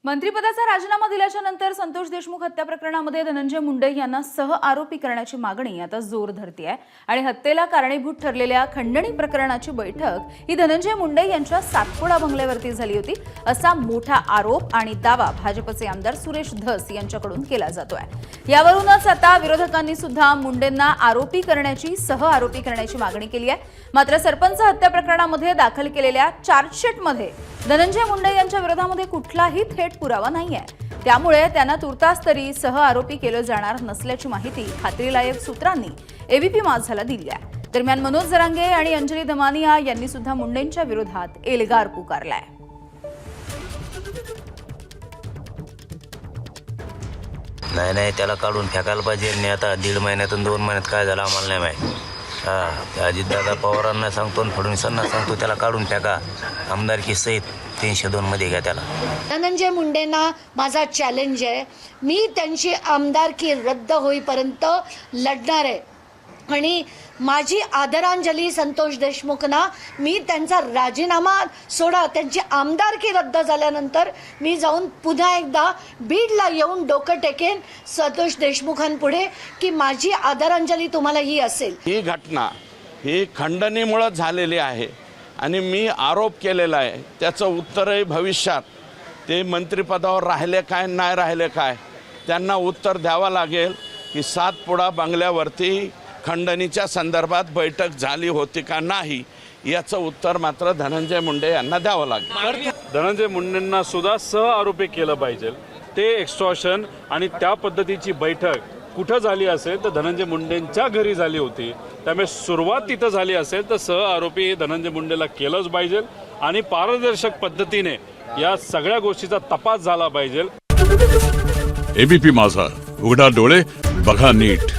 मंत्रिपदाचा राजीनामा दिल्याच्या नंतर संतोष देशमुख हत्या प्रकरणामध्ये धनंजय मुंडे यांना सह आरोपी करण्याची मागणी आता जोर धरते आहे आणि हत्येला कारणीभूत ठरलेल्या खंडणी प्रकरणाची बैठक ही धनंजय मुंडे यांच्या सातपुडा बंगल्यावरती झाली होती असा मोठा आरोप आणि दावा भाजपचे आमदार सुरेश धस यांच्याकडून केला जातोय। यावरूनच आता विरोधकांनी सुद्धा मुंडेंना आरोपी करण्याची सह आरोपी करण्याची मागणी केली आहे। मात्र सरपंच हत्या प्रकरणामध्ये दाखल केलेल्या चार्जशीटमध्ये धनंजय मुंडे यांच्या विरोधामध्ये कुठलाही थेट पुरावा नाहीये, त्यामुळे त्यांना तुर्तास तरी सह आरोपी केलं जाणार नसल्याची माहिती खात्रीलायक सूत्रांनी एबीपी माझाला दिली आहे। दरम्यान मनोज जरांगे आणि अंजली दमानिया यांनी सुद्धा मुंडेंच्या विरोधात एल्गार पुकारलाय। नाही त्याला काढून फेकायला पाहिजे। आणि आता 1.5 महिन्यातून 2 महिन्यात काय झालं आम्हाला नाही माहिती। अजितदादा पवारांना सांगतो आणि फडणवीसांना सांगतो त्याला काढून टाका, आमदारकी सहित 302 मध्ये घ्या त्याला। धनंजय मुंडेंना माझा चॅलेंज आहे, मी त्यांची आमदारकी रद्द होईपर्यंत लढणार आहे आणि माझी आदरांजली संतोष देशमुखना, मी त्यांचा राजीनामा सोडा, त्यांची आमदारकी रद्द झाल्यानंतर मी जाऊन पुन्हा एकदा बीडला येऊन डोकं टेकेन संतोष देशमुखांपुढे की माझी आदरांजली तुम्हाला ही असेल। ही घटना ही खंडणीमुळे झालेली आहे आणि मी आरोप केलेला आहे, त्याचं उत्तरही भविष्यात ते मंत्रिपदावर राहिले काय नाही राहिले काय त्यांना उत्तर द्यावं लागेल की सातपुडा बंगल्यावरती खंडणीच्या संदर्भात बैठक झाली होती का नाही याचं उत्तर मात्र धनंजय मुंडे यांना द्यावं लागेल। धनंजय मुंडेंना सुद्धा सह आरोपी केलं पाहिजे। ते एक्स्टॉर्शन आणि त्या पद्धतीची बैठक कुठं झाली असेल तर धनंजय मुंडेंच्या घरी झाली होती, त्यामुळे सुरुवात तिथं झाली असेल तर सह आरोपी धनंजय मुंडेला केलंच पाहिजे आणि पारदर्शक पद्धतीने या सगळ्या गोष्टीचा तपास झाला पाहिजे। एबीपी माझा, उघडा डोळे बघा नीट।